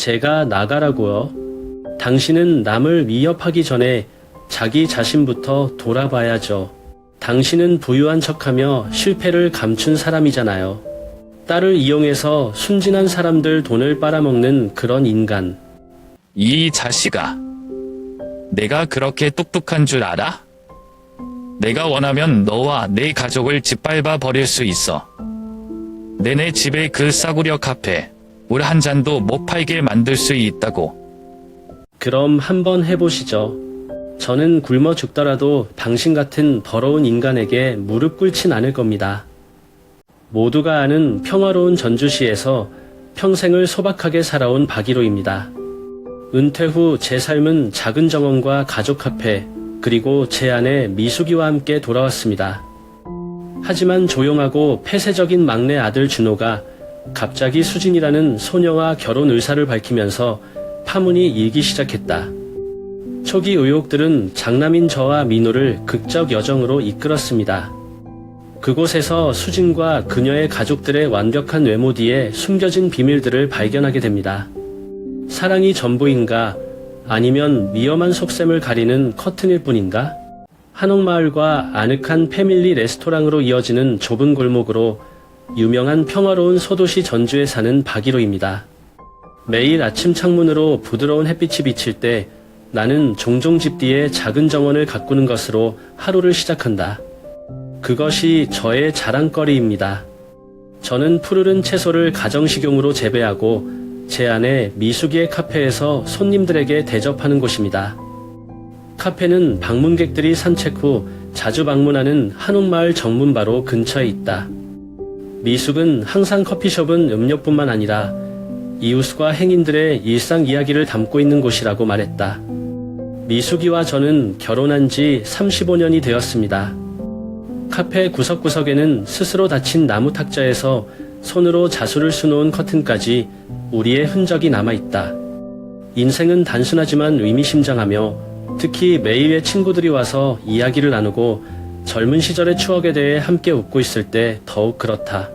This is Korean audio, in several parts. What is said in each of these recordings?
제가 나가라고요. 당신은 남을 위협하기 전에 자기 자신부터 돌아봐야죠. 당신은 부유한 척하며 실패를 감춘 사람이잖아요. 딸을 이용해서 순진한 사람들 돈을 빨아먹는 그런 인간. 이 자식아. 내가 그렇게 똑똑한 줄 알아? 내가 원하면 너와 내 가족을 짓밟아 버릴 수 있어. 내네 집에 그 싸구려 카페, 물 한 잔도 못 팔게 만들 수 있다고. 그럼 한번 해보시죠. 저는 굶어 죽더라도 당신 같은 더러운 인간에게 무릎 꿇진 않을 겁니다. 모두가 아는 평화로운 전주시에서 평생을 소박하게 살아온 박일호입니다. 은퇴 후 제 삶은 작은 정원과 가족 카페, 그리고 제 아내 미숙이와 함께 돌아왔습니다. 하지만 조용하고 폐쇄적인 막내 아들 준호가 갑자기 수진이라는 소녀와 결혼 의사를 밝히면서 파문이 일기 시작했다. 초기 의혹들은 장남인 저와 민호를 극적 여정으로 이끌었습니다. 그곳에서 수진과 그녀의 가족들의 완벽한 외모 뒤에 숨겨진 비밀들을 발견하게 됩니다. 사랑이 전부인가? 아니면 위험한 속셈을 가리는 커튼일 뿐인가? 한옥마을과 아늑한 패밀리 레스토랑으로 이어지는 좁은 골목으로 유명한 평화로운 소도시 전주에 사는 박일호입니다. 매일 아침 창문으로 부드러운 햇빛이 비칠 때 나는 종종 집 뒤에 작은 정원을 가꾸는 것으로 하루를 시작한다. 그것이 저의 자랑거리입니다. 저는 푸르른 채소를 가정식용으로 재배하고 제 아내 미숙이의 카페에서 손님들에게 대접하는 곳입니다. 카페는 방문객들이 산책 후 자주 방문하는 한옥마을 정문 바로 근처에 있다. 미숙은 항상 커피숍은 음료뿐만 아니라 이웃과 행인들의 일상 이야기를 담고 있는 곳이라고 말했다. 미숙이와 저는 결혼한 지 35년이 되었습니다. 카페 구석구석에는 스스로 다친 나무 탁자에서 손으로 자수를 수놓은 커튼까지 우리의 흔적이 남아있다. 인생은 단순하지만 의미심장하며 특히 매일의 친구들이 와서 이야기를 나누고 젊은 시절의 추억에 대해 함께 웃고 있을 때 더욱 그렇다.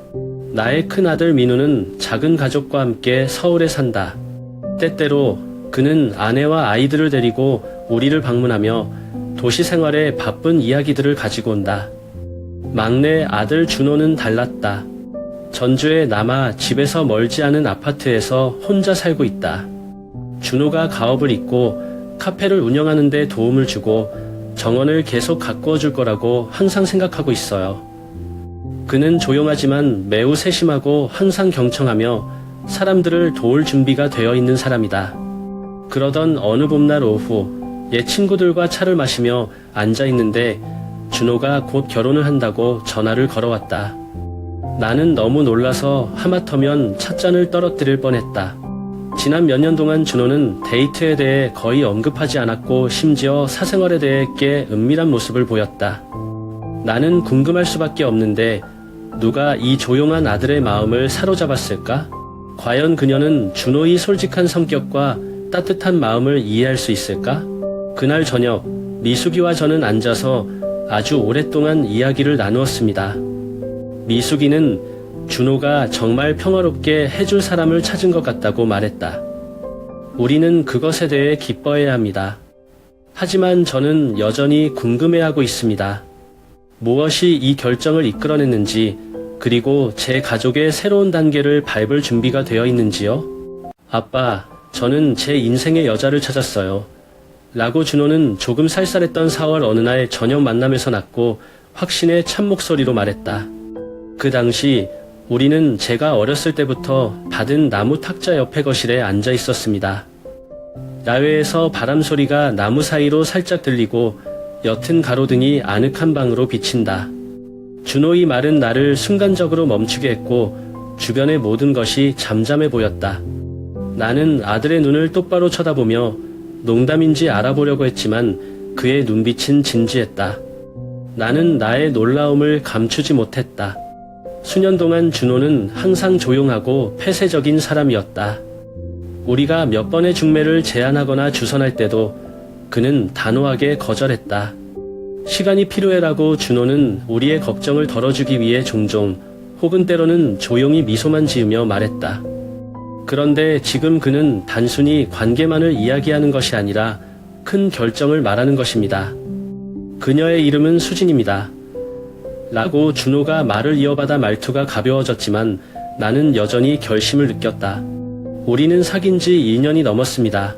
나의 큰아들 민우는 작은 가족과 함께 서울에 산다. 때때로 그는 아내와 아이들을 데리고 우리를 방문하며 도시 생활의 바쁜 이야기들을 가지고 온다. 막내 아들 준호는 달랐다. 전주에 남아 집에서 멀지 않은 아파트에서 혼자 살고 있다. 준호가 가업을 잇고 카페를 운영하는 데 도움을 주고 정원을 계속 가꾸어 줄 거라고 항상 생각하고 있어요. 그는 조용하지만 매우 세심하고 항상 경청하며 사람들을 도울 준비가 되어 있는 사람이다. 그러던 어느 봄날 오후 옛 친구들과 차를 마시며 앉아 있는데 준호가 곧 결혼을 한다고 전화를 걸어왔다. 나는 너무 놀라서 하마터면 찻잔을 떨어뜨릴 뻔했다. 지난 몇 년 동안 준호는 데이트에 대해 거의 언급하지 않았고 심지어 사생활에 대해 꽤 은밀한 모습을 보였다. 나는 궁금할 수밖에 없는데 누가 이 조용한 아들의 마음을 사로잡았을까? 과연 그녀는 준호의 솔직한 성격과 따뜻한 마음을 이해할 수 있을까? 그날 저녁 미숙이와 저는 앉아서 아주 오랫동안 이야기를 나누었습니다. 미숙이는 준호가 정말 평화롭게 해줄 사람을 찾은 것 같다고 말했다. 우리는 그것에 대해 기뻐해야 합니다. 하지만 저는 여전히 궁금해하고 있습니다. 무엇이 이 결정을 이끌어냈는지, 그리고 제 가족의 새로운 단계를 밟을 준비가 되어 있는지요? 아빠, 저는 제 인생의 여자를 찾았어요. 라고 준호는 조금 쌀쌀했던 4월 어느 날 저녁 만남에서 낳고 확신의 참 목소리로 말했다. 그 당시 우리는 제가 어렸을 때부터 받은 나무 탁자 옆에 거실에 앉아 있었습니다. 야외에서 바람 소리가 나무 사이로 살짝 들리고 옅은 가로등이 아늑한 방으로 비친다. 준호의 말은 나를 순간적으로 멈추게 했고 주변의 모든 것이 잠잠해 보였다. 나는 아들의 눈을 똑바로 쳐다보며 농담인지 알아보려고 했지만 그의 눈빛은 진지했다. 나는 나의 놀라움을 감추지 못했다. 수년 동안 준호는 항상 조용하고 폐쇄적인 사람이었다. 우리가 몇 번의 중매를 제안하거나 주선할 때도 그는 단호하게 거절했다. 시간이 필요해라고 준호는 우리의 걱정을 덜어주기 위해 종종 혹은 때로는 조용히 미소만 지으며 말했다. 그런데 지금 그는 단순히 관계만을 이야기하는 것이 아니라 큰 결정을 말하는 것입니다. 그녀의 이름은 수진입니다. 라고 준호가 말을 이어받아 말투가 가벼워졌지만 나는 여전히 결심을 느꼈다. 우리는 사귄 지 2년이 넘었습니다.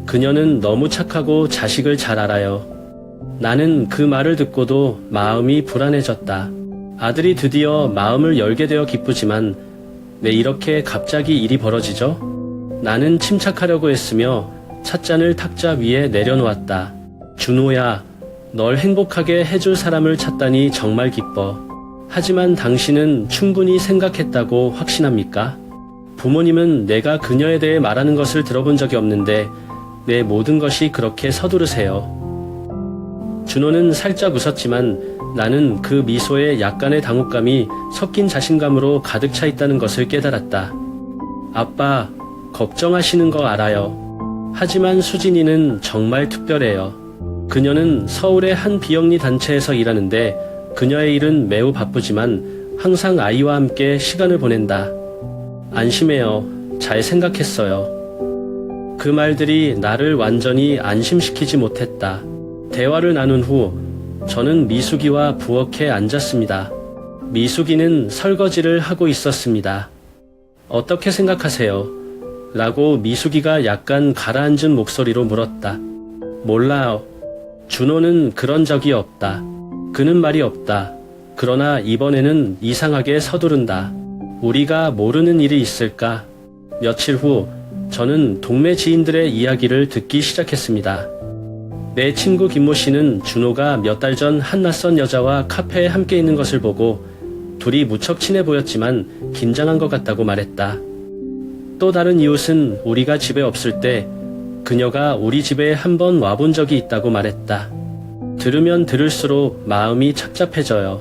그녀는 너무 착하고 자식을 잘 알아요. 나는 그 말을 듣고도 마음이 불안해졌다. 아들이 드디어 마음을 열게 되어 기쁘지만 왜 이렇게 갑자기 일이 벌어지죠? 나는 침착하려고 했으며 찻잔을 탁자 위에 내려놓았다. 준호야, 널 행복하게 해줄 사람을 찾다니 정말 기뻐. 하지만 당신은 충분히 생각했다고 확신합니까? 부모님은 내가 그녀에 대해 말하는 것을 들어본 적이 없는데 내 모든 것이 그렇게 서두르세요. 준호는 살짝 웃었지만 나는 그 미소에 약간의 당혹감이 섞인 자신감으로 가득 차 있다는 것을 깨달았다. 아빠, 걱정하시는 거 알아요. 하지만 수진이는 정말 특별해요. 그녀는 서울의 한 비영리 단체에서 일하는데 그녀의 일은 매우 바쁘지만 항상 아이와 함께 시간을 보낸다. 안심해요. 잘 생각했어요. 그 말들이 나를 완전히 안심시키지 못했다. 대화를 나눈 후 저는 미숙이와 부엌에 앉았습니다. 미숙이는 설거지를 하고 있었습니다. 어떻게 생각하세요? 라고 미숙이가 약간 가라앉은 목소리로 물었다. 몰라요. 준호는 그런 적이 없다. 그는 말이 없다. 그러나 이번에는 이상하게 서두른다. 우리가 모르는 일이 있을까? 며칠 후 저는 동네 지인들의 이야기를 듣기 시작했습니다. 내 친구 김모 씨는 준호가 몇 달 전 한 낯선 여자와 카페에 함께 있는 것을 보고 둘이 무척 친해 보였지만 긴장한 것 같다고 말했다. 또 다른 이웃은 우리가 집에 없을 때 그녀가 우리 집에 한번 와본 적이 있다고 말했다. 들으면 들을수록 마음이 착잡해져요.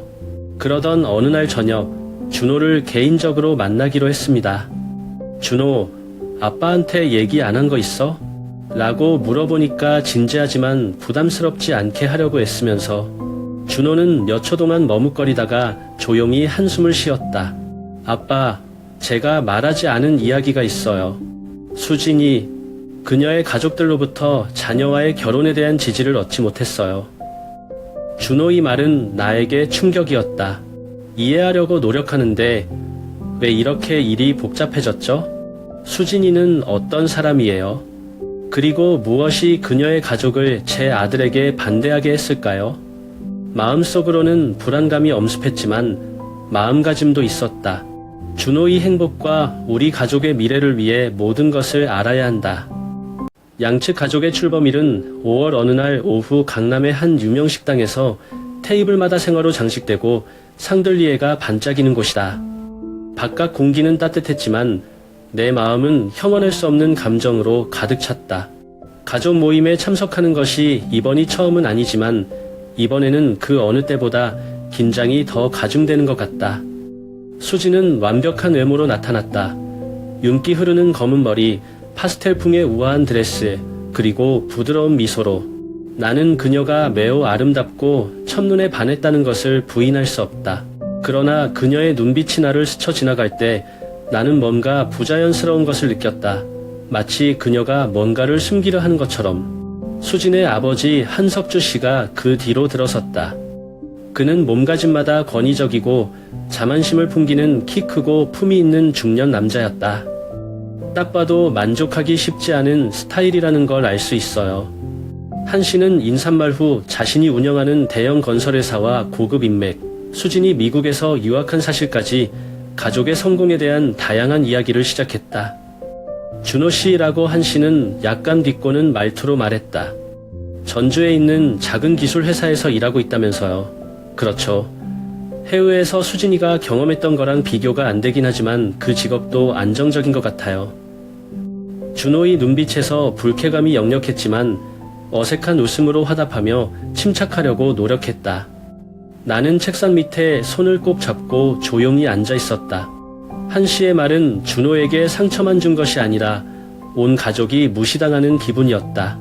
그러던 어느 날 저녁 준호를 개인적으로 만나기로 했습니다. 준호, 아빠한테 얘기 안 한 거 있어? 라고 물어보니까 진지하지만 부담스럽지 않게 하려고 애쓰면서 준호는 몇 초 동안 머뭇거리다가 조용히 한숨을 쉬었다. 아빠, 제가 말하지 않은 이야기가 있어요. 수진이 그녀의 가족들로부터 자녀와의 결혼에 대한 지지를 얻지 못했어요. 준호의 말은 나에게 충격이었다. 이해하려고 노력하는데 왜 이렇게 일이 복잡해졌죠? 수진이는 어떤 사람이에요? 그리고 무엇이 그녀의 가족을 제 아들에게 반대하게 했을까요? 마음속으로는 불안감이 엄습했지만 마음가짐도 있었다. 준호의 행복과 우리 가족의 미래를 위해 모든 것을 알아야 한다. 양측 가족의 출범일은 5월 어느 날 오후 강남의 한 유명 식당에서 테이블마다 생화로 장식되고 상들리에가 반짝이는 곳이다. 바깥 공기는 따뜻했지만 내 마음은 형언할 수 없는 감정으로 가득 찼다. 가족 모임에 참석하는 것이 이번이 처음은 아니지만 이번에는 그 어느 때보다 긴장이 더 가중되는 것 같다. 수지는 완벽한 외모로 나타났다. 윤기 흐르는 검은 머리, 파스텔풍의 우아한 드레스, 그리고 부드러운 미소로 나는 그녀가 매우 아름답고 첫눈에 반했다는 것을 부인할 수 없다. 그러나 그녀의 눈빛이 나를 스쳐 지나갈 때 나는 뭔가 부자연스러운 것을 느꼈다. 마치 그녀가 뭔가를 숨기려 하는 것처럼. 수진의 아버지 한석주 씨가 그 뒤로 들어섰다. 그는 몸가짐마다 권위적이고 자만심을 풍기는 키 크고 품이 있는 중년 남자였다. 딱 봐도 만족하기 쉽지 않은 스타일이라는 걸 알 수 있어요. 한 씨는 인사말 후 자신이 운영하는 대형 건설회사와 고급 인맥, 수진이 미국에서 유학한 사실까지 가족의 성공에 대한 다양한 이야기를 시작했다. 준호 씨라고 한 씨는 약간 비꼬는 말투로 말했다. 전주에 있는 작은 기술 회사에서 일하고 있다면서요. 그렇죠. 해외에서 수진이가 경험했던 거랑 비교가 안 되긴 하지만 그 직업도 안정적인 것 같아요. 준호의 눈빛에서 불쾌감이 역력했지만 어색한 웃음으로 화답하며 침착하려고 노력했다. 나는 책상 밑에 손을 꼭 잡고 조용히 앉아 있었다. 한 씨의 말은 준호에게 상처만 준 것이 아니라 온 가족이 무시당하는 기분이었다.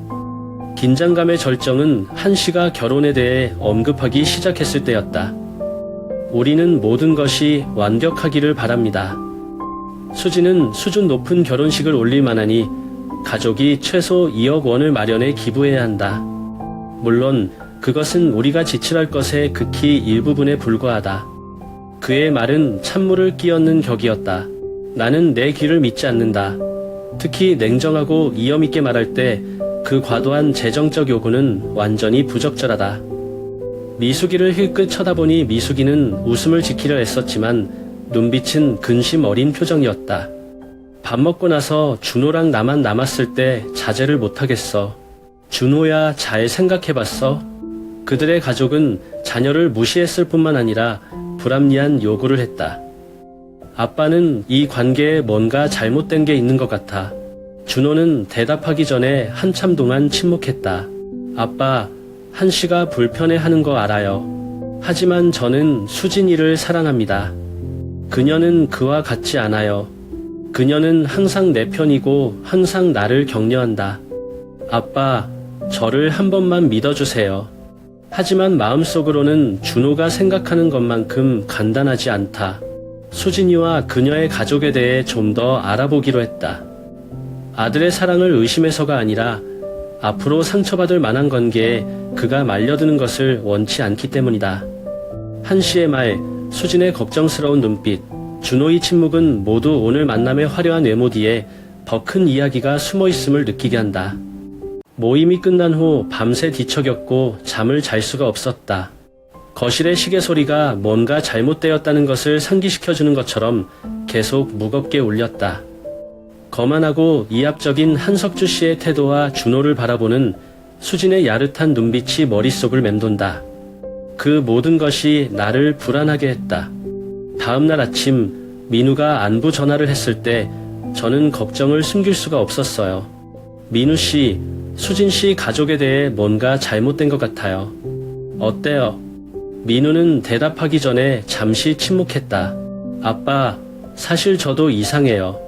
긴장감의 절정은 한 씨가 결혼에 대해 언급하기 시작했을 때였다. 우리는 모든 것이 완벽하기를 바랍니다. 수지는 수준 높은 결혼식을 올릴 만하니 가족이 최소 2억 원을 마련해 기부해야 한다. 물론 그것은 우리가 지출할 것의 극히 일부분에 불과하다. 그의 말은 찬물을 끼얹는 격이었다. 나는 내 귀를 믿지 않는다. 특히 냉정하고 이염 있게 말할 때 그 과도한 재정적 요구는 완전히 부적절하다. 미숙이를 힐끗 쳐다보니 미숙이는 웃음을 지키려 애썼지만 눈빛은 근심 어린 표정이었다. 밥 먹고 나서 준호랑 나만 남았을 때 자제를 못하겠어. 준호야, 잘 생각해봤어? 그들의 가족은 자녀를 무시했을 뿐만 아니라 불합리한 요구를 했다. 아빠는 이 관계에 뭔가 잘못된 게 있는 것 같아. 준호는 대답하기 전에 한참 동안 침묵했다. 아빠, 한씨가 불편해하는 거 알아요. 하지만 저는 수진이를 사랑합니다. 그녀는 그와 같지 않아요. 그녀는 항상 내 편이고 항상 나를 격려한다. 아빠, 저를 한 번만 믿어주세요. 하지만 마음속으로는 준호가 생각하는 것만큼 간단하지 않다. 수진이와 그녀의 가족에 대해 좀 더 알아보기로 했다. 아들의 사랑을 의심해서가 아니라 앞으로 상처받을 만한 관계에 그가 말려드는 것을 원치 않기 때문이다. 한씨의 말, 수진의 걱정스러운 눈빛, 준호의 침묵은 모두 오늘 만남의 화려한 외모 뒤에 더 큰 이야기가 숨어있음을 느끼게 한다. 모임이 끝난 후 밤새 뒤척였고 잠을 잘 수가 없었다. 거실의 시계 소리가 뭔가 잘못되었다는 것을 상기시켜주는 것처럼 계속 무겁게 울렸다. 거만하고 이합적인 한석주 씨의 태도와 준호를 바라보는 수진의 야릇한 눈빛이 머릿속을 맴돈다. 그 모든 것이 나를 불안하게 했다. 다음날 아침 민우가 안부 전화를 했을 때 저는 걱정을 숨길 수가 없었어요. 민우 씨, 수진 씨 가족에 대해 뭔가 잘못된 것 같아요. 어때요? 민우는 대답하기 전에 잠시 침묵했다. 아빠, 사실 저도 이상해요.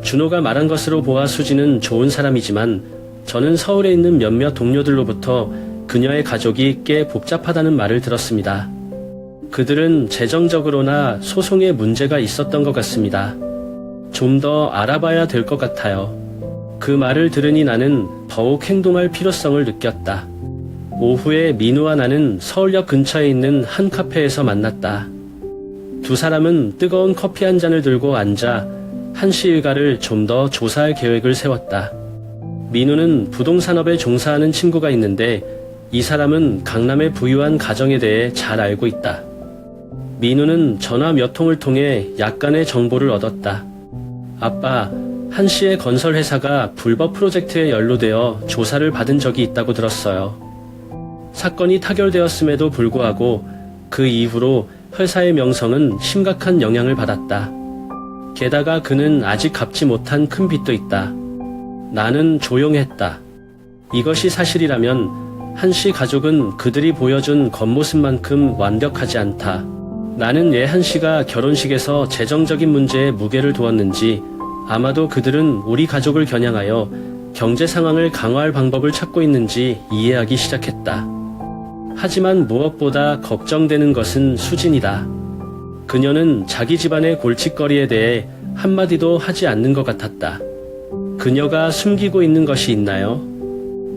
준호가 말한 것으로 보아 수지는 좋은 사람이지만 저는 서울에 있는 몇몇 동료들로부터 그녀의 가족이 꽤 복잡하다는 말을 들었습니다. 그들은 재정적으로나 소송에 문제가 있었던 것 같습니다. 좀 더 알아봐야 될 것 같아요. 그 말을 들으니 나는 더욱 행동할 필요성을 느꼈다. 오후에 민우와 나는 서울역 근처에 있는 한 카페에서 만났다. 두 사람은 뜨거운 커피 한 잔을 들고 앉아 한씨 일가를 좀 더 조사할 계획을 세웠다. 민우는 부동산업에 종사하는 친구가 있는데 이 사람은 강남의 부유한 가정에 대해 잘 알고 있다. 민우는 전화 몇 통을 통해 약간의 정보를 얻었다. 아빠, 한씨의 건설회사가 불법 프로젝트에 연루되어 조사를 받은 적이 있다고 들었어요. 사건이 타결되었음에도 불구하고 그 이후로 회사의 명성은 심각한 영향을 받았다. 게다가 그는 아직 갚지 못한 큰 빚도 있다. 나는 조용했다. 이것이 사실이라면 한씨 가족은 그들이 보여준 겉모습만큼 완벽하지 않다. 나는 왜 한씨가 결혼식에서 재정적인 문제에 무게를 두었는지, 아마도 그들은 우리 가족을 겨냥하여 경제 상황을 강화할 방법을 찾고 있는지 이해하기 시작했다. 하지만 무엇보다 걱정되는 것은 수진이다. 그녀는 자기 집안의 골칫거리에 대해 한마디도 하지 않는 것 같았다. 그녀가 숨기고 있는 것이 있나요?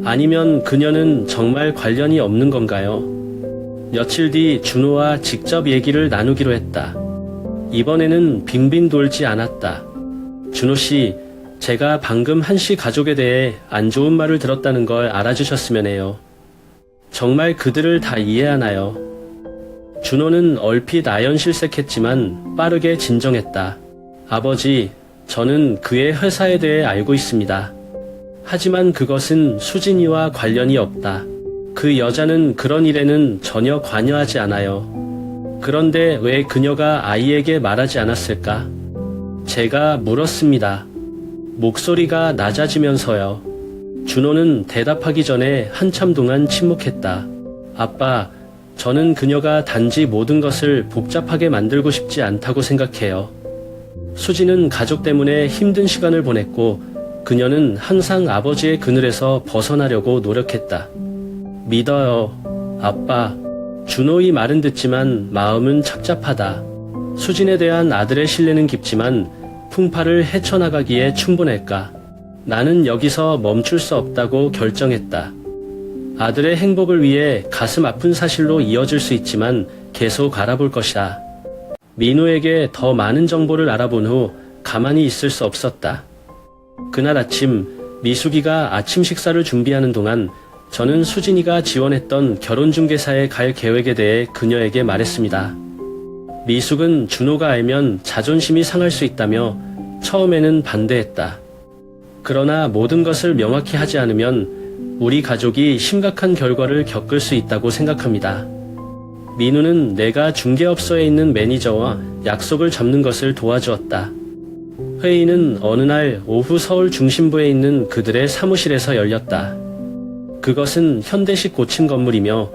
아니면 그녀는 정말 관련이 없는 건가요? 며칠 뒤 준호와 직접 얘기를 나누기로 했다. 이번에는 빙빙 돌지 않았다. 준호 씨, 제가 방금 한씨 가족에 대해 안 좋은 말을 들었다는 걸 알아주셨으면 해요. 정말 그들을 다 이해하나요? 준호는 얼핏 아연실색했지만 빠르게 진정했다. 아버지, 저는 그의 회사에 대해 알고 있습니다. 하지만 그것은 수진이와 관련이 없다. 그 여자는 그런 일에는 전혀 관여하지 않아요. 그런데 왜 그녀가 아이에게 말하지 않았을까? 제가 물었습니다. 목소리가 낮아지면서요. 준호는 대답하기 전에 한참 동안 침묵했다. 아빠, 저는 그녀가 단지 모든 것을 복잡하게 만들고 싶지 않다고 생각해요. 수지는 가족 때문에 힘든 시간을 보냈고 그녀는 항상 아버지의 그늘에서 벗어나려고 노력했다. 믿어요, 아빠. 준호의 말은 듣지만 마음은 착잡하다. 수진에 대한 아들의 신뢰는 깊지만 풍파를 헤쳐나가기에 충분할까? 나는 여기서 멈출 수 없다고 결정했다. 아들의 행복을 위해 가슴 아픈 사실로 이어질 수 있지만 계속 알아볼 것이다. 민우에게 더 많은 정보를 알아본 후 가만히 있을 수 없었다. 그날 아침 미숙이가 아침 식사를 준비하는 동안 저는 수진이가 지원했던 결혼중개사에 갈 계획에 대해 그녀에게 말했습니다. 미숙은 준호가 알면 자존심이 상할 수 있다며 처음에는 반대했다. 그러나 모든 것을 명확히 하지 않으면 우리 가족이 심각한 결과를 겪을 수 있다고 생각합니다. 민우는 내가 중개업소에 있는 매니저와 약속을 잡는 것을 도와주었다. 회의는 어느 날 오후 서울 중심부에 있는 그들의 사무실에서 열렸다. 그것은 현대식 고층 건물이며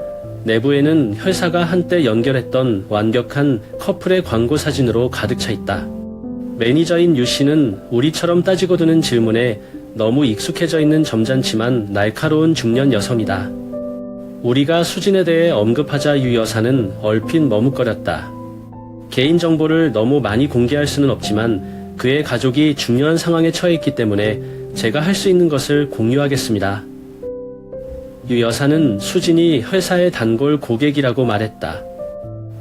내부에는 회사가 한때 연결했던 완벽한 커플의 광고 사진으로 가득 차 있다. 매니저인 유 씨는 우리처럼 따지고 드는 질문에 너무 익숙해져 있는 점잖지만 날카로운 중년 여성이다. 우리가 수진에 대해 언급하자 유 여사는 얼핏 머뭇거렸다. 개인정보를 너무 많이 공개할 수는 없지만 그의 가족이 중요한 상황에 처해 있기 때문에 제가 할 수 있는 것을 공유하겠습니다. 유 여사는 수진이 회사의 단골 고객이라고 말했다.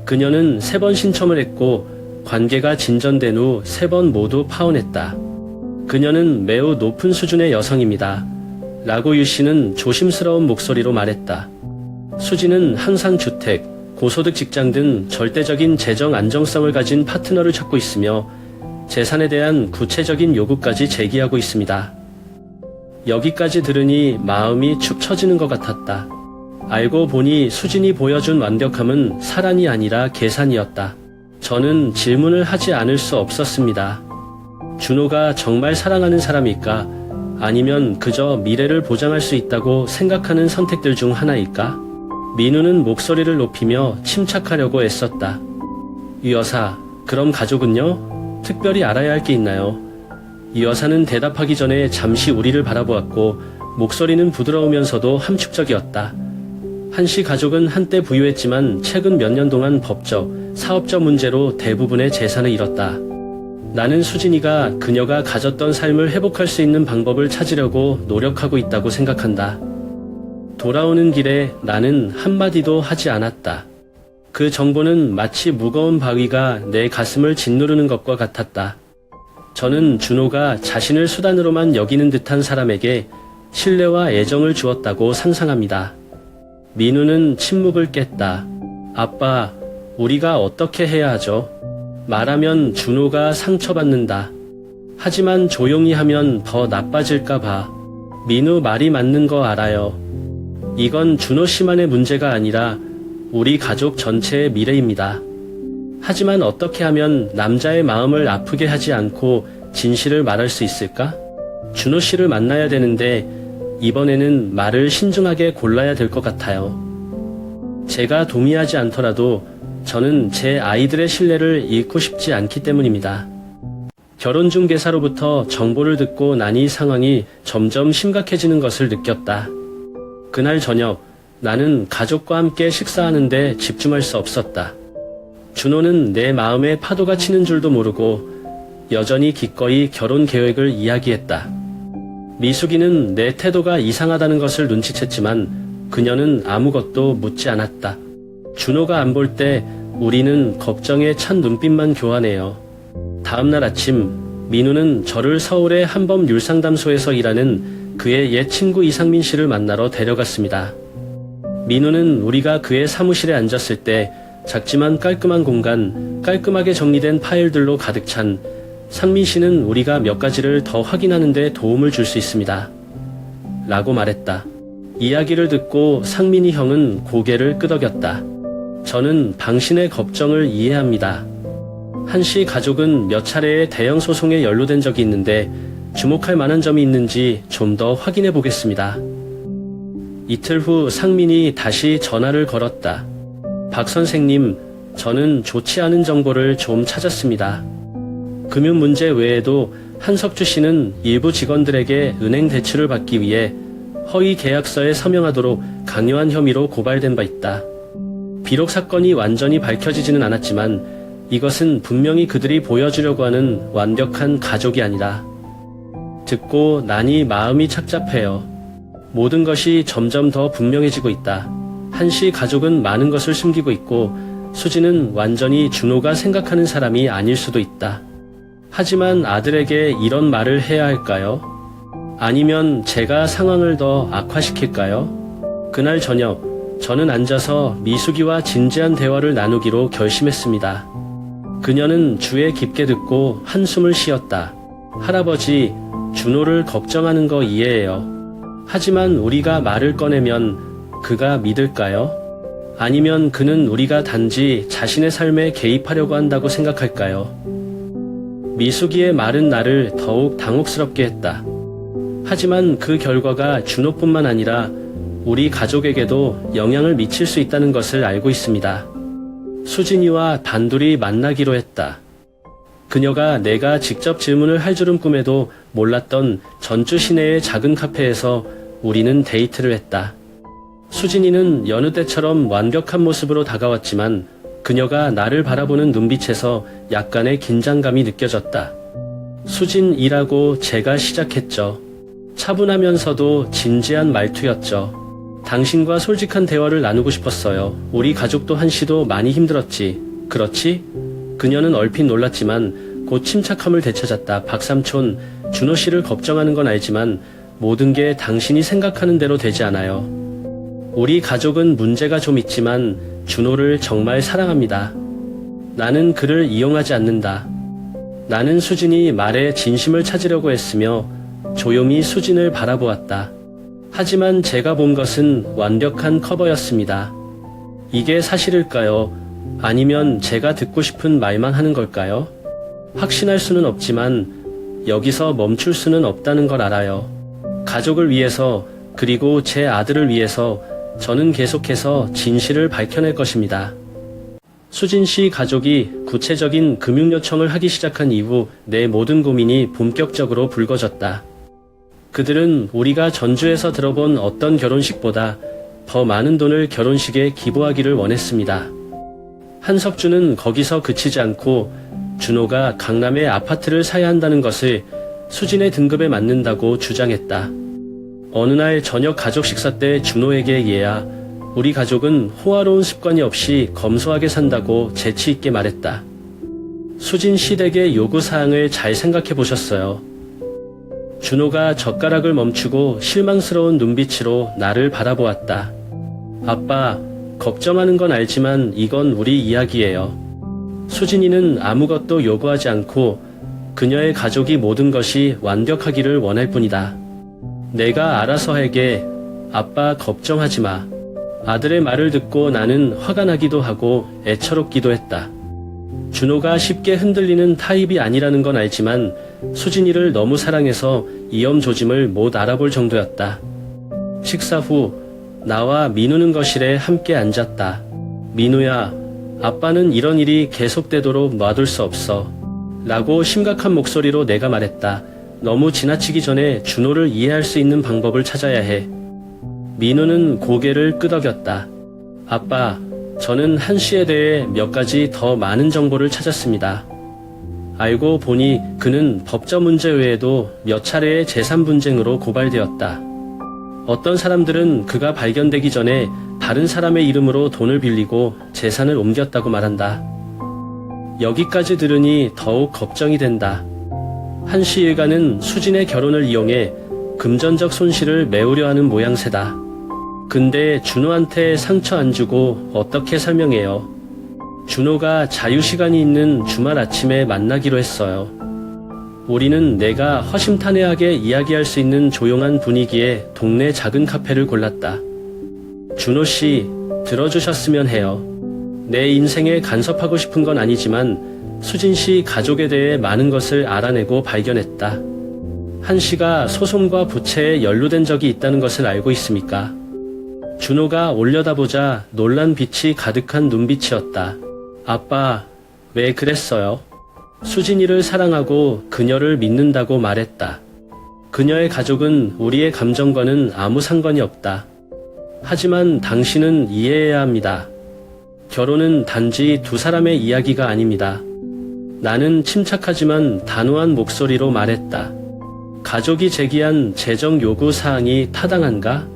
그녀는 3번 신청을 했고 관계가 진전된 후 3번 모두 파혼했다. 그녀는 매우 높은 수준의 여성입니다. 라고 유 씨는 조심스러운 목소리로 말했다. 수진은 항상 주택, 고소득 직장 등 절대적인 재정 안정성을 가진 파트너를 찾고 있으며 재산에 대한 구체적인 요구까지 제기하고 있습니다. 여기까지 들으니 마음이 축 처지는 것 같았다. 알고 보니 수진이 보여준 완벽함은 사랑이 아니라 계산이었다. 저는 질문을 하지 않을 수 없었습니다. 준호가 정말 사랑하는 사람일까? 아니면 그저 미래를 보장할 수 있다고 생각하는 선택들 중 하나일까? 민우는 목소리를 높이며 침착하려고 애썼다. 유 여사, 그럼 가족은요? 특별히 알아야 할 게 있나요? 이 여사는 대답하기 전에 잠시 우리를 바라보았고 목소리는 부드러우면서도 함축적이었다. 한씨 가족은 한때 부유했지만 최근 몇 년 동안 법적, 사업적 문제로 대부분의 재산을 잃었다. 나는 수진이가 그녀가 가졌던 삶을 회복할 수 있는 방법을 찾으려고 노력하고 있다고 생각한다. 돌아오는 길에 나는 한마디도 하지 않았다. 그 정보는 마치 무거운 바위가 내 가슴을 짓누르는 것과 같았다. 저는 준호가 자신을 수단으로만 여기는 듯한 사람에게 신뢰와 애정을 주었다고 상상합니다. 민우는 침묵을 깼다. 아빠, 우리가 어떻게 해야 하죠? 말하면 준호가 상처받는다. 하지만 조용히 하면 더 나빠질까 봐. 민우 말이 맞는 거 알아요. 이건 준호 씨만의 문제가 아니라 우리 가족 전체의 미래입니다. 하지만 어떻게 하면 남자의 마음을 아프게 하지 않고 진실을 말할 수 있을까? 준호 씨를 만나야 되는데 이번에는 말을 신중하게 골라야 될 것 같아요. 제가 동의하지 않더라도 저는 제 아이들의 신뢰를 잃고 싶지 않기 때문입니다. 결혼중개사로부터 정보를 듣고 난 이 상황이 점점 심각해지는 것을 느꼈다. 그날 저녁 나는 가족과 함께 식사하는데 집중할 수 없었다. 준호는 내 마음에 파도가 치는 줄도 모르고 여전히 기꺼이 결혼 계획을 이야기했다. 미숙이는 내 태도가 이상하다는 것을 눈치챘지만 그녀는 아무것도 묻지 않았다. 준호가 안 볼 때 우리는 걱정에 찬 눈빛만 교환해요. 다음날 아침 민우는 저를 서울의 한범 율상담소에서 일하는 그의 옛 친구 이상민 씨를 만나러 데려갔습니다. 민우는 우리가 그의 사무실에 앉았을 때 작지만 깔끔한 공간, 깔끔하게 정리된 파일들로 가득 찬 상민 씨는 우리가 몇 가지를 더 확인하는 데 도움을 줄 수 있습니다. 라고 말했다. 이야기를 듣고 상민이 형은 고개를 끄덕였다. 저는 당신의 걱정을 이해합니다. 한씨 가족은 몇 차례의 대형 소송에 연루된 적이 있는데 주목할 만한 점이 있는지 좀 더 확인해 보겠습니다. 이틀 후 상민이 다시 전화를 걸었다. 박 선생님, 저는 좋지 않은 정보를 좀 찾았습니다. 금융 문제 외에도 한석주 씨는 일부 직원들에게 은행 대출을 받기 위해 허위 계약서에 서명하도록 강요한 혐의로 고발된 바 있다. 비록 사건이 완전히 밝혀지지는 않았지만 이것은 분명히 그들이 보여주려고 하는 완벽한 가족이 아니다. 듣고 나니 마음이 착잡해요. 모든 것이 점점 더 분명해지고 있다. 한씨 가족은 많은 것을 숨기고 있고 수진은 완전히 준호가 생각하는 사람이 아닐 수도 있다. 하지만 아들에게 이런 말을 해야 할까요? 아니면 제가 상황을 더 악화시킬까요? 그날 저녁, 저는 앉아서 미숙이와 진지한 대화를 나누기로 결심했습니다. 그녀는 주에 깊게 듣고 한숨을 쉬었다. 할아버지, 준호를 걱정하는 거 이해해요. 하지만 우리가 말을 꺼내면 그가 믿을까요? 아니면 그는 우리가 단지 자신의 삶에 개입하려고 한다고 생각할까요? 미숙이의 말은 나를 더욱 당혹스럽게 했다. 하지만 그 결과가 준호뿐만 아니라 우리 가족에게도 영향을 미칠 수 있다는 것을 알고 있습니다. 수진이와 단둘이 만나기로 했다. 그녀가 내가 직접 질문을 할 줄은 꿈에도 몰랐던 전주 시내의 작은 카페에서 우리는 데이트를 했다. 수진이는 여느 때처럼 완벽한 모습으로 다가왔지만 그녀가 나를 바라보는 눈빛에서 약간의 긴장감이 느껴졌다. 수진이라고 제가 시작했죠. 차분하면서도 진지한 말투였죠. 당신과 솔직한 대화를 나누고 싶었어요. 우리 가족도 한씨도 많이 힘들었지. 그렇지? 그녀는 얼핏 놀랐지만 곧 침착함을 되찾았다. 박삼촌, 준호 씨를 걱정하는 건 알지만 모든 게 당신이 생각하는 대로 되지 않아요. 우리 가족은 문제가 좀 있지만 준호를 정말 사랑합니다. 나는 그를 이용하지 않는다. 나는 수진이 말에 진심을 찾으려고 했으며 조용히 수진을 바라보았다. 하지만 제가 본 것은 완벽한 커버였습니다. 이게 사실일까요? 아니면 제가 듣고 싶은 말만 하는 걸까요? 확신할 수는 없지만 여기서 멈출 수는 없다는 걸 알아요. 가족을 위해서 그리고 제 아들을 위해서 저는 계속해서 진실을 밝혀낼 것입니다. 수진 씨 가족이 구체적인 금융 요청을 하기 시작한 이후 내 모든 고민이 본격적으로 불거졌다. 그들은 우리가 전주에서 들어본 어떤 결혼식보다 더 많은 돈을 결혼식에 기부하기를 원했습니다. 한석주는 거기서 그치지 않고 준호가 강남에 아파트를 사야 한다는 것을 수진의 등급에 맞는다고 주장했다. 어느 날 저녁 가족 식사 때 준호에게 얘야, 우리 가족은 호화로운 습관이 없이 검소하게 산다고 재치 있게 말했다. 수진 씨 댁의 요구사항을 잘 생각해 보셨어요. 준호가 젓가락을 멈추고 실망스러운 눈빛으로 나를 바라보았다. 아빠, 걱정하는 건 알지만 이건 우리 이야기예요. 수진이는 아무것도 요구하지 않고 그녀의 가족이 모든 것이 완벽하기를 원할 뿐이다. 내가 알아서 할게. 아빠 걱정하지 마. 아들의 말을 듣고 나는 화가 나기도 하고 애처롭기도 했다. 준호가 쉽게 흔들리는 타입이 아니라는 건 알지만 수진이를 너무 사랑해서 이염조짐을 못 알아볼 정도였다. 식사 후 나와 민우는 거실에 함께 앉았다. 민우야, 아빠는 이런 일이 계속되도록 놔둘 수 없어. 라고 심각한 목소리로 내가 말했다. 너무 지나치기 전에 준호를 이해할 수 있는 방법을 찾아야 해. 민우는 고개를 끄덕였다. 아빠, 저는 한 씨에 대해 몇 가지 더 많은 정보를 찾았습니다. 알고 보니 그는 법적 문제 외에도 몇 차례의 재산 분쟁으로 고발되었다. 어떤 사람들은 그가 발견되기 전에 다른 사람의 이름으로 돈을 빌리고 재산을 옮겼다고 말한다. 여기까지 들으니 더욱 걱정이 된다. 한 씨 일가는 수진의 결혼을 이용해 금전적 손실을 메우려 하는 모양새다. 근데 준호한테 상처 안 주고 어떻게 설명해요? 준호가 자유시간이 있는 주말 아침에 만나기로 했어요. 우리는 내가 허심탄회하게 이야기할 수 있는 조용한 분위기의 동네 작은 카페를 골랐다. 준호 씨, 들어주셨으면 해요. 내 인생에 간섭하고 싶은 건 아니지만 수진 씨 가족에 대해 많은 것을 알아내고 발견했다. 한 씨가 소송과 부채에 연루된 적이 있다는 것을 알고 있습니까? 준호가 올려다보자 놀란 빛이 가득한 눈빛이었다. 아빠, 왜 그랬어요? 수진이를 사랑하고 그녀를 믿는다고 말했다. 그녀의 가족은 우리의 감정과는 아무 상관이 없다. 하지만 당신은 이해해야 합니다. 결혼은 단지 두 사람의 이야기가 아닙니다. 나는 침착하지만 단호한 목소리로 말했다. 가족이 제기한 재정 요구 사항이 타당한가?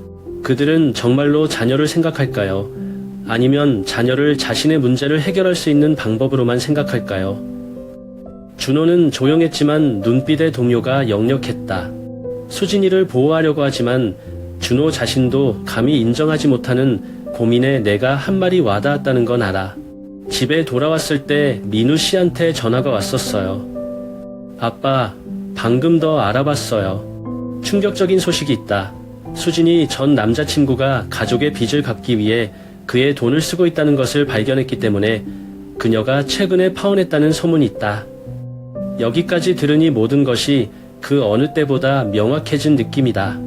그들은 정말로 자녀를 생각할까요? 아니면 자녀를 자신의 문제를 해결할 수 있는 방법으로만 생각할까요? 준호는 조용했지만 눈빛의 동요가 역력했다. 수진이를 보호하려고 하지만 준호 자신도 감히 인정하지 못하는 고민에 내가 한 말이 와닿았다는 건 알아. 집에 돌아왔을 때 민우 씨한테 전화가 왔었어요. 아빠, 방금 더 알아봤어요. 충격적인 소식이 있다. 수진이 전 남자친구가 가족의 빚을 갚기 위해 그의 돈을 쓰고 있다는 것을 발견했기 때문에 그녀가 최근에 파혼했다는 소문이 있다. 여기까지 들으니 모든 것이 그 어느 때보다 명확해진 느낌이다.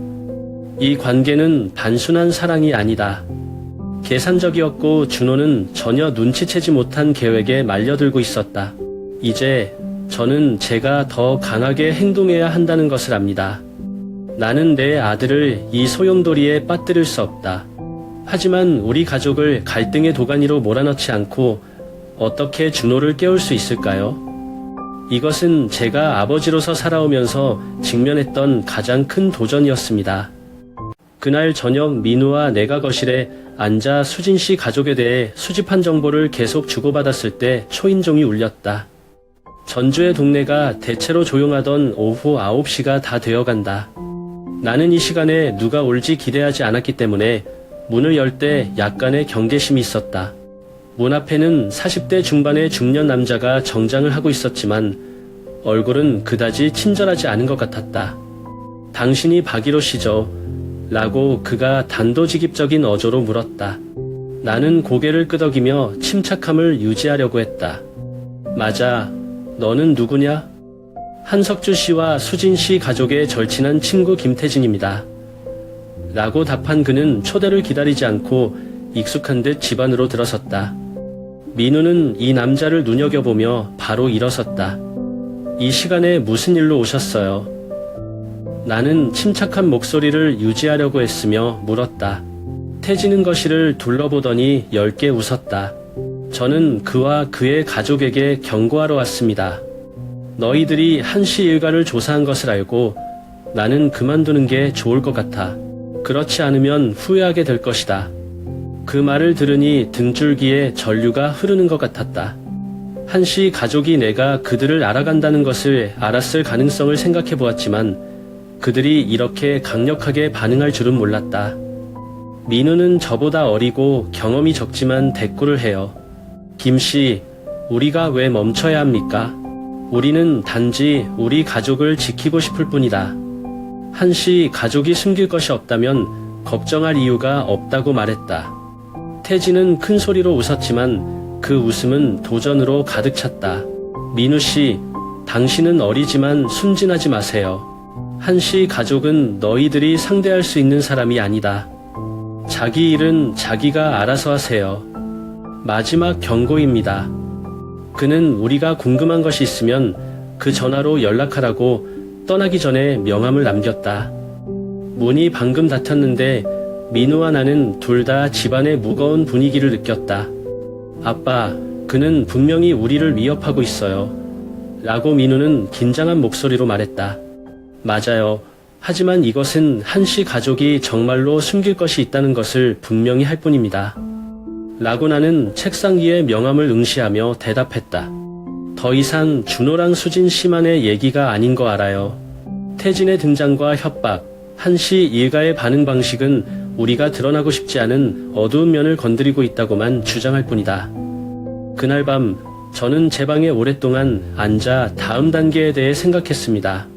이 관계는 단순한 사랑이 아니다. 계산적이었고 준호는 전혀 눈치채지 못한 계획에 말려들고 있었다. 이제 저는 제가 더 강하게 행동해야 한다는 것을 압니다. 나는 내 아들을 이 소용돌이에 빠뜨릴 수 없다. 하지만 우리 가족을 갈등의 도가니로 몰아넣지 않고 어떻게 준호를 깨울 수 있을까요? 이것은 제가 아버지로서 살아오면서 직면했던 가장 큰 도전이었습니다. 그날 저녁 민우와 내가 거실에 앉아 수진 씨 가족에 대해 수집한 정보를 계속 주고받았을 때 초인종이 울렸다. 전주의 동네가 대체로 조용하던 오후 9시가 다 되어간다. 나는 이 시간에 누가 올지 기대하지 않았기 때문에 문을 열 때 약간의 경계심이 있었다. 문 앞에는 40대 중반의 중년 남자가 정장을 하고 있었지만 얼굴은 그다지 친절하지 않은 것 같았다. 당신이 박일호 씨죠? 라고 그가 단도직입적인 어조로 물었다. 나는 고개를 끄덕이며 침착함을 유지하려고 했다. 맞아. 너는 누구냐? 한석주 씨와 수진 씨 가족의 절친한 친구 김태진입니다. 라고 답한 그는 초대를 기다리지 않고 익숙한 듯 집 안으로 들어섰다. 민우는 이 남자를 눈여겨보며 바로 일어섰다. 이 시간에 무슨 일로 오셨어요? 나는 침착한 목소리를 유지하려고 했으며 물었다. 태진은 거실을 둘러보더니 엷게 웃었다. 저는 그와 그의 가족에게 경고하러 왔습니다. 너희들이 한씨 일가를 조사한 것을 알고 나는 그만두는 게 좋을 것 같아. 그렇지 않으면 후회하게 될 것이다. 그 말을 들으니 등줄기에 전류가 흐르는 것 같았다. 한씨 가족이 내가 그들을 알아간다는 것을 알았을 가능성을 생각해 보았지만 그들이 이렇게 강력하게 반응할 줄은 몰랐다. 민우는 저보다 어리고 경험이 적지만 대꾸를 해요. 김씨, 우리가 왜 멈춰야 합니까? 우리는 단지 우리 가족을 지키고 싶을 뿐이다. 한씨 가족이 숨길 것이 없다면 걱정할 이유가 없다고 말했다. 태진은 큰 소리로 웃었지만 그 웃음은 도전으로 가득 찼다. 민우씨, 당신은 어리지만 순진하지 마세요. 한씨 가족은 너희들이 상대할 수 있는 사람이 아니다. 자기 일은 자기가 알아서 하세요. 마지막 경고입니다. 그는 우리가 궁금한 것이 있으면 그 전화로 연락하라고 떠나기 전에 명함을 남겼다. 문이 방금 닫혔는데 민우와 나는 둘 다 집안의 무거운 분위기를 느꼈다. 아빠, 그는 분명히 우리를 위협하고 있어요. 라고 민우는 긴장한 목소리로 말했다. 맞아요. 하지만 이것은 한씨 가족이 정말로 숨길 것이 있다는 것을 분명히 할 뿐입니다. 라고 나는 책상 위에 명함을 응시하며 대답했다. 더 이상 준호랑 수진 씨만의 얘기가 아닌 거 알아요. 태진의 등장과 협박, 한씨 일가의 반응 방식은 우리가 드러나고 싶지 않은 어두운 면을 건드리고 있다고만 주장할 뿐이다. 그날 밤 저는 제 방에 오랫동안 앉아 다음 단계에 대해 생각했습니다.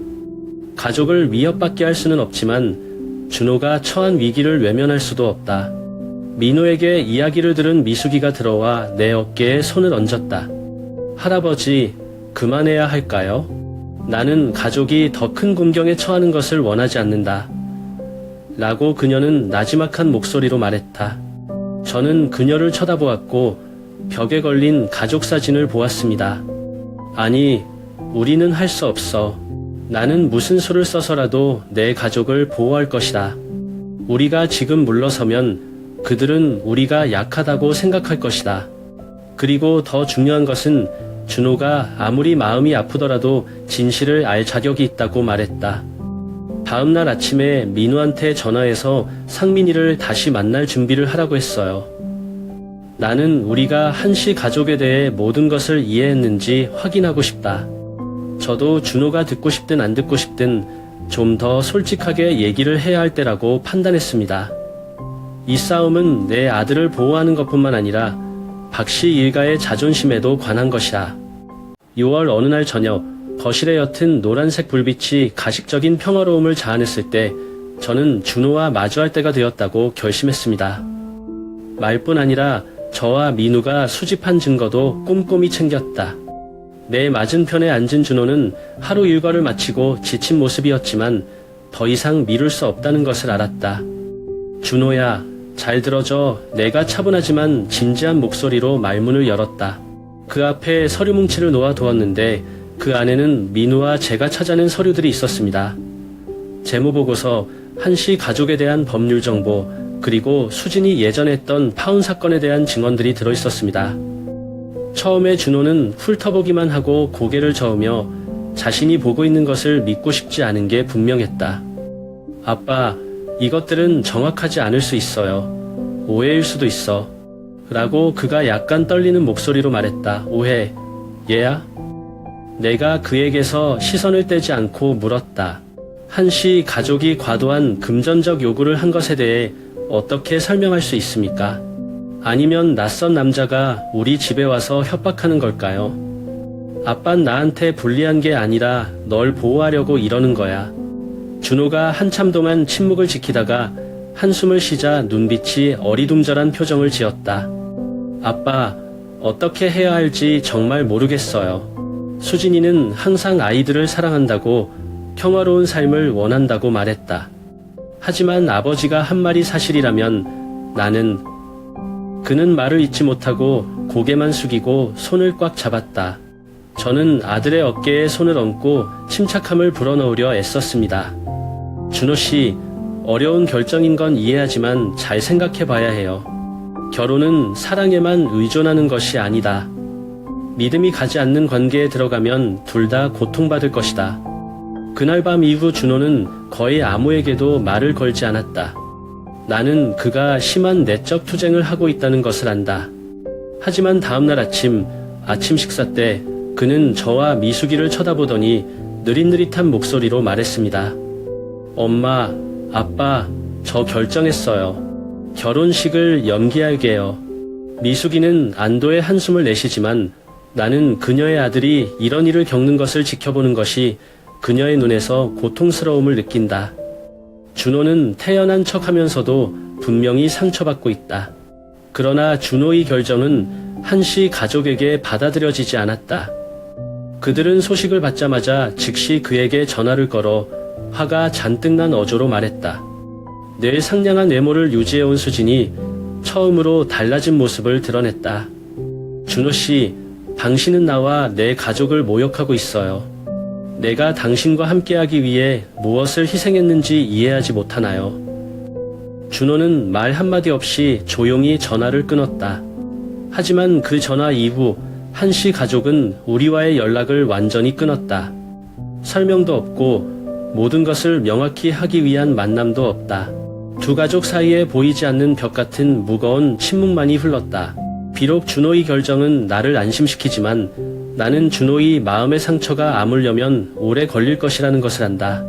가족을 위협받게 할 수는 없지만 준호가 처한 위기를 외면할 수도 없다. 민호에게 이야기를 들은 미숙이가 들어와 내 어깨에 손을 얹었다. 할아버지, 그만해야 할까요? 나는 가족이 더 큰 공경에 처하는 것을 원하지 않는다. 라고 그녀는 나지막한 목소리로 말했다. 저는 그녀를 쳐다보았고 벽에 걸린 가족 사진을 보았습니다. 아니, 우리는 할 수 없어. 나는 무슨 수를 써서라도 내 가족을 보호할 것이다. 우리가 지금 물러서면 그들은 우리가 약하다고 생각할 것이다. 그리고 더 중요한 것은 준호가 아무리 마음이 아프더라도 진실을 알 자격이 있다고 말했다. 다음날 아침에 민우한테 전화해서 상민이를 다시 만날 준비를 하라고 했어요. 나는 우리가 한씨 가족에 대해 모든 것을 이해했는지 확인하고 싶다. 저도 준호가 듣고 싶든 안 듣고 싶든 좀 더 솔직하게 얘기를 해야 할 때라고 판단했습니다. 이 싸움은 내 아들을 보호하는 것뿐만 아니라 박씨 일가의 자존심에도 관한 것이다. 6월 어느 날 저녁, 거실에 옅은 노란색 불빛이 가식적인 평화로움을 자아냈을 때 저는 준호와 마주할 때가 되었다고 결심했습니다. 말뿐 아니라 저와 민우가 수집한 증거도 꼼꼼히 챙겼다. 내 맞은편에 앉은 준호는 하루 일과를 마치고 지친 모습이었지만 더 이상 미룰 수 없다는 것을 알았다. 준호야, 잘 들어줘. 내가 차분하지만 진지한 목소리로 말문을 열었다. 그 앞에 서류 뭉치를 놓아두었는데 그 안에는 민우와 제가 찾아낸 서류들이 있었습니다. 재무보고서, 한씨 가족에 대한 법률 정보, 그리고 수진이 예전에 했던 파혼 사건에 대한 증언들이 들어있었습니다. 처음에 준호는 훑어보기만 하고 고개를 저으며 자신이 보고 있는 것을 믿고 싶지 않은 게 분명했다. 아빠, 이것들은 정확하지 않을 수 있어요. 오해일 수도 있어. 라고 그가 약간 떨리는 목소리로 말했다. 오해, 얘야? 내가 그에게서 시선을 떼지 않고 물었다. 한씨 가족이 과도한 금전적 요구를 한 것에 대해 어떻게 설명할 수 있습니까? 아니면 낯선 남자가 우리 집에 와서 협박하는 걸까요? 아빤 나한테 불리한 게 아니라 널 보호하려고 이러는 거야. 준호가 한참 동안 침묵을 지키다가 한숨을 쉬자 눈빛이 어리둥절한 표정을 지었다. 아빠, 어떻게 해야 할지 정말 모르겠어요. 수진이는 항상 아이들을 사랑한다고, 평화로운 삶을 원한다고 말했다. 하지만 아버지가 한 말이 사실이라면 나는... 그는 말을 잇지 못하고 고개만 숙이고 손을 꽉 잡았다. 저는 아들의 어깨에 손을 얹고 침착함을 불어넣으려 애썼습니다. 준호 씨, 어려운 결정인 건 이해하지만 잘 생각해 봐야 해요. 결혼은 사랑에만 의존하는 것이 아니다. 믿음이 가지 않는 관계에 들어가면 둘 다 고통받을 것이다. 그날 밤 이후 준호는 거의 아무에게도 말을 걸지 않았다. 나는 그가 심한 내적 투쟁을 하고 있다는 것을 안다. 하지만 다음날 아침 식사 때 그는 저와 미숙이를 쳐다보더니 느릿느릿한 목소리로 말했습니다. 엄마, 아빠, 저 결정했어요. 결혼식을 연기할게요. 미숙이는 안도의 한숨을 내쉬지만 나는 그녀의 아들이 이런 일을 겪는 것을 지켜보는 것이 그녀의 눈에서 고통스러움을 느낀다. 준호는 태연한 척하면서도 분명히 상처받고 있다. 그러나 준호의 결정은 한씨 가족에게 받아들여지지 않았다. 그들은 소식을 받자마자 즉시 그에게 전화를 걸어 화가 잔뜩 난 어조로 말했다. 늘 상냥한 외모를 유지해온 수진이 처음으로 달라진 모습을 드러냈다. 준호 씨, 당신은 나와 내 가족을 모욕하고 있어요. 내가 당신과 함께하기 위해 무엇을 희생했는지 이해하지 못하나요? 준호는 말 한마디 없이 조용히 전화를 끊었다. 하지만 그 전화 이후 한씨 가족은 우리와의 연락을 완전히 끊었다. 설명도 없고 모든 것을 명확히 하기 위한 만남도 없다. 두 가족 사이에 보이지 않는 벽 같은 무거운 침묵만이 흘렀다. 비록 준호의 결정은 나를 안심시키지만 나는 준호의 마음의 상처가 아물려면 오래 걸릴 것이라는 것을 안다.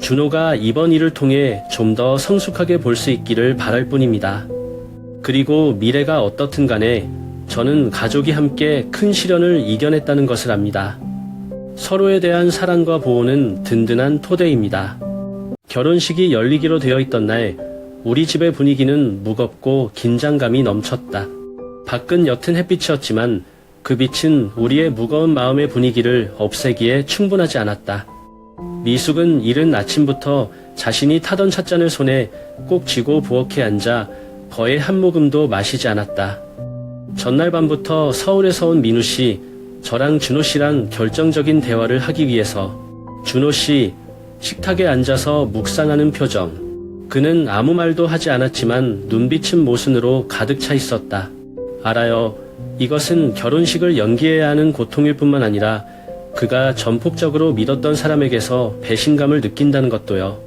준호가 이번 일을 통해 좀 더 성숙하게 볼 수 있기를 바랄 뿐입니다. 그리고 미래가 어떻든 간에 저는 가족이 함께 큰 시련을 이겨냈다는 것을 압니다. 서로에 대한 사랑과 보호는 든든한 토대입니다. 결혼식이 열리기로 되어 있던 날, 우리 집의 분위기는 무겁고 긴장감이 넘쳤다. 밖은 옅은 햇빛이었지만 그 빛은 우리의 무거운 마음의 분위기를 없애기에 충분하지 않았다. 미숙은 이른 아침부터 자신이 타던 찻잔을 손에 꼭 쥐고 부엌에 앉아 거의 한 모금도 마시지 않았다. 전날 밤부터 서울에서 온 민우 씨, 저랑 준호 씨랑 결정적인 대화를 하기 위해서. 준호 씨, 식탁에 앉아서 묵상하는 표정. 그는 아무 말도 하지 않았지만 눈빛은 모순으로 가득 차 있었다. 알아요. 이것은 결혼식을 연기해야 하는 고통일 뿐만 아니라 그가 전폭적으로 믿었던 사람에게서 배신감을 느낀다는 것도요.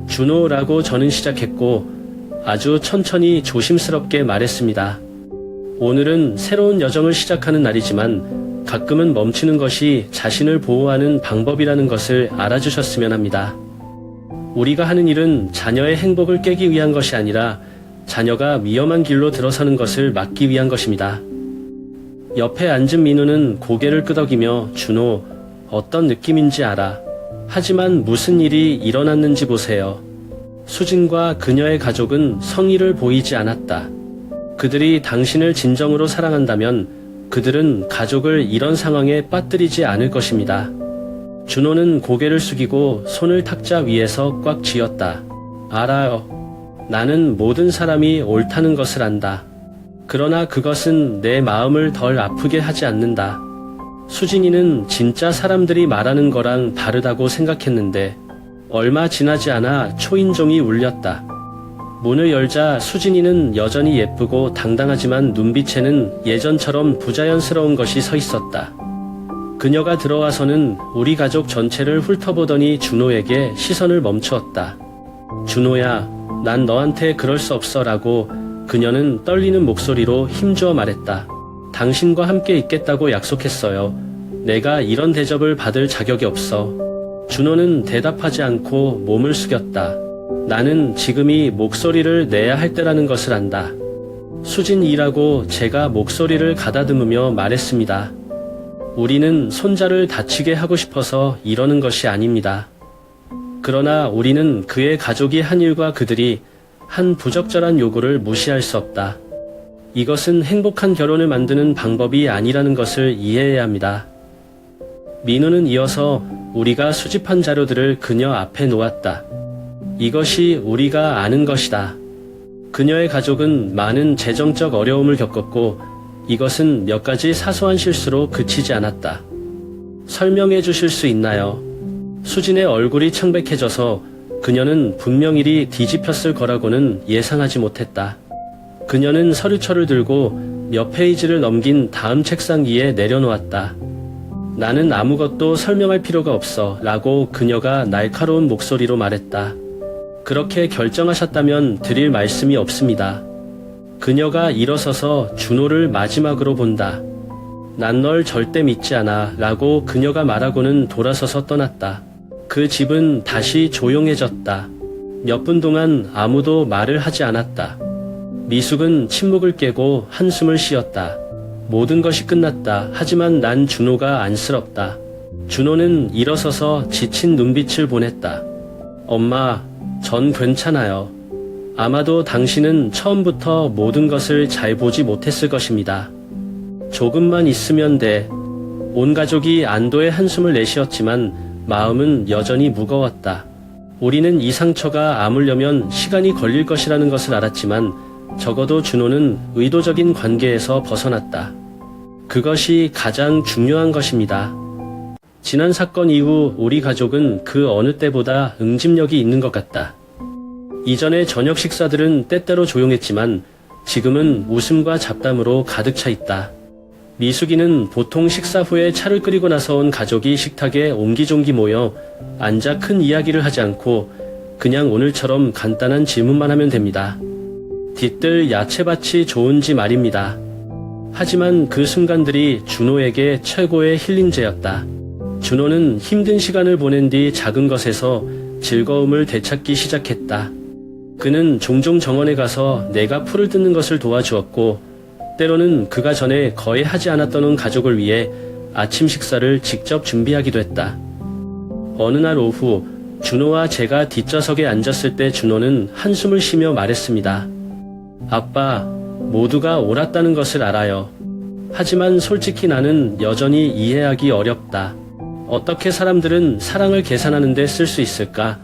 준호라고 저는 시작했고 아주 천천히 조심스럽게 말했습니다. 오늘은 새로운 여정을 시작하는 날이지만 가끔은 멈추는 것이 자신을 보호하는 방법이라는 것을 알아주셨으면 합니다. 우리가 하는 일은 자녀의 행복을 깨기 위한 것이 아니라 자녀가 위험한 길로 들어서는 것을 막기 위한 것입니다. 옆에 앉은 민우는 고개를 끄덕이며 준호, 어떤 느낌인지 알아. 하지만 무슨 일이 일어났는지 보세요. 수진과 그녀의 가족은 성의를 보이지 않았다. 그들이 당신을 진정으로 사랑한다면 그들은 가족을 이런 상황에 빠뜨리지 않을 것입니다. 준호는 고개를 숙이고 손을 탁자 위에서 꽉 쥐었다. 알아요. 나는 모든 사람이 옳다는 것을 안다. 그러나 그것은 내 마음을 덜 아프게 하지 않는다. 수진이는 진짜 사람들이 말하는 거랑 다르다고 생각했는데 얼마 지나지 않아 초인종이 울렸다. 문을 열자 수진이는 여전히 예쁘고 당당하지만 눈빛에는 예전처럼 부자연스러운 것이 서 있었다. 그녀가 들어와서는 우리 가족 전체를 훑어보더니 준호에게 시선을 멈추었다. 준호야, 난 너한테 그럴 수 없어 라고 그녀는 떨리는 목소리로 힘주어 말했다. 당신과 함께 있겠다고 약속했어요. 내가 이런 대접을 받을 자격이 없어. 준호는 대답하지 않고 몸을 숙였다. 나는 지금이 목소리를 내야 할 때라는 것을 안다. 수진이라고 제가 목소리를 가다듬으며 말했습니다. 우리는 손자를 다치게 하고 싶어서 이러는 것이 아닙니다. 그러나 우리는 그의 가족이 한 일과 그들이 한 부적절한 요구를 무시할 수 없다. 이것은 행복한 결혼을 만드는 방법이 아니라는 것을 이해해야 합니다. 민우는 이어서 우리가 수집한 자료들을 그녀 앞에 놓았다. 이것이 우리가 아는 것이다. 그녀의 가족은 많은 재정적 어려움을 겪었고 이것은 몇 가지 사소한 실수로 그치지 않았다. 설명해 주실 수 있나요? 수진의 얼굴이 창백해져서 그녀는 분명 일이 뒤집혔을 거라고는 예상하지 못했다. 그녀는 서류철을 들고 몇 페이지를 넘긴 다음 책상 위에 내려놓았다. 나는 아무것도 설명할 필요가 없어 라고 그녀가 날카로운 목소리로 말했다. 그렇게 결정하셨다면 드릴 말씀이 없습니다. 그녀가 일어서서 준호를 마지막으로 본다. 난 널 절대 믿지 않아 라고 그녀가 말하고는 돌아서서 떠났다. 그 집은 다시 조용해졌다. 몇 분 동안 아무도 말을 하지 않았다. 미숙은 침묵을 깨고 한숨을 쉬었다. 모든 것이 끝났다. 하지만 난 준호가 안쓰럽다. 준호는 일어서서 지친 눈빛을 보냈다. 엄마, 전 괜찮아요. 아마도 당신은 처음부터 모든 것을 잘 보지 못했을 것입니다. 조금만 있으면 돼. 온 가족이 안도의 한숨을 내쉬었지만 마음은 여전히 무거웠다. 우리는 이 상처가 아물려면 시간이 걸릴 것이라는 것을 알았지만 적어도 준호는 의도적인 관계에서 벗어났다. 그것이 가장 중요한 것입니다. 지난 사건 이후 우리 가족은 그 어느 때보다 응집력이 있는 것 같다. 이전의 저녁 식사들은 때때로 조용했지만 지금은 웃음과 잡담으로 가득 차 있다. 미숙이는 보통 식사 후에 차를 끓이고 나서 온 가족이 식탁에 옹기종기 모여 앉아 큰 이야기를 하지 않고 그냥 오늘처럼 간단한 질문만 하면 됩니다. 뒤뜰 야채밭이 좋은지 말입니다. 하지만 그 순간들이 준호에게 최고의 힐링제였다. 준호는 힘든 시간을 보낸 뒤 작은 것에서 즐거움을 되찾기 시작했다. 그는 종종 정원에 가서 내가 풀을 뜯는 것을 도와주었고 때로는 그가 전에 거의 하지 않았던 가족을 위해 아침 식사를 직접 준비하기도 했다. 어느 날 오후 준호와 제가 뒷좌석에 앉았을 때 준호는 한숨을 쉬며 말했습니다. 아빠, 모두가 옳았다는 것을 알아요. 하지만 솔직히 나는 여전히 이해하기 어렵다. 어떻게 사람들은 사랑을 계산하는 데 쓸 수 있을까?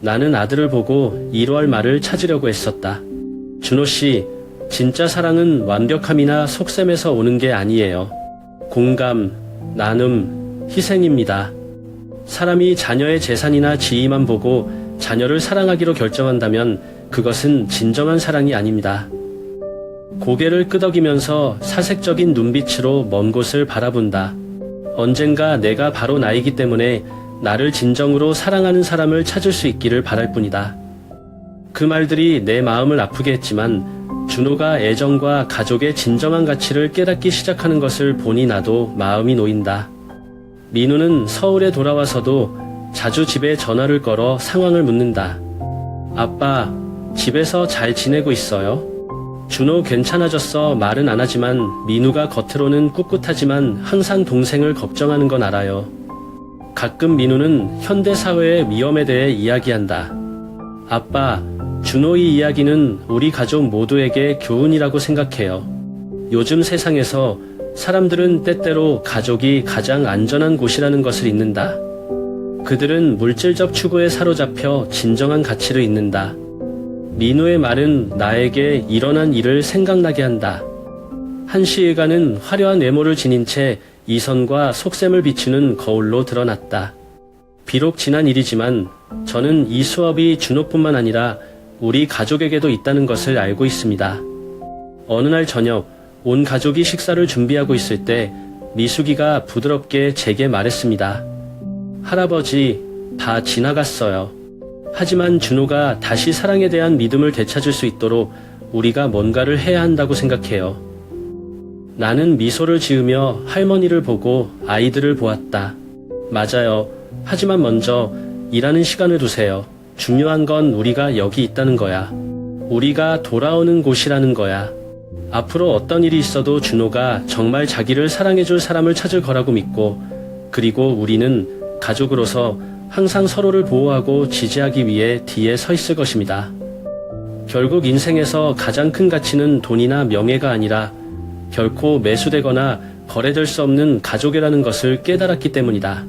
나는 아들을 보고 이러할 말을 찾으려고 했었다. 준호 씨, 진짜 사랑은 완벽함이나 속셈에서 오는 게 아니에요. 공감, 나눔, 희생입니다. 사람이 자녀의 재산이나 지위만 보고 자녀를 사랑하기로 결정한다면 그것은 진정한 사랑이 아닙니다. 고개를 끄덕이면서 사색적인 눈빛으로 먼 곳을 바라본다. 언젠가 내가 바로 나이기 때문에 나를 진정으로 사랑하는 사람을 찾을 수 있기를 바랄 뿐이다. 그 말들이 내 마음을 아프게 했지만 준호가 애정과 가족의 진정한 가치를 깨닫기 시작하는 것을 보니 나도 마음이 놓인다. 민우는 서울에 돌아와서도 자주 집에 전화를 걸어 상황을 묻는다. 아빠, 집에서 잘 지내고 있어요? 준호 괜찮아졌어 말은 안 하지만 민우가 겉으로는 꿋꿋하지만 항상 동생을 걱정하는 건 알아요. 가끔 민우는 현대사회의 위험에 대해 이야기한다. 아빠, 준호의 이야기는 우리 가족 모두에게 교훈이라고 생각해요. 요즘 세상에서 사람들은 때때로 가족이 가장 안전한 곳이라는 것을 잊는다. 그들은 물질적 추구에 사로잡혀 진정한 가치를 잊는다. 민우의 말은 나에게 일어난 일을 생각나게 한다. 한 시의가는 화려한 외모를 지닌 채 이선과 속셈을 비추는 거울로 드러났다. 비록 지난 일이지만 저는 이 수업이 준호뿐만 아니라 우리 가족에게도 있다는 것을 알고 있습니다. 어느 날 저녁 온 가족이 식사를 준비하고 있을 때 미숙이가 부드럽게 제게 말했습니다. 할아버지, 다 지나갔어요. 하지만 준호가 다시 사랑에 대한 믿음을 되찾을 수 있도록 우리가 뭔가를 해야 한다고 생각해요. 나는 미소를 지으며 할머니를 보고 아이들을 보았다. 맞아요. 하지만 먼저 일하는 시간을 두세요. 중요한 건 우리가 여기 있다는 거야. 우리가 돌아오는 곳이라는 거야. 앞으로 어떤 일이 있어도 준호가 정말 자기를 사랑해줄 사람을 찾을 거라고 믿고, 그리고 우리는 가족으로서 항상 서로를 보호하고 지지하기 위해 뒤에 서 있을 것입니다. 결국 인생에서 가장 큰 가치는 돈이나 명예가 아니라 결코 매수되거나 거래될 수 없는 가족이라는 것을 깨달았기 때문이다.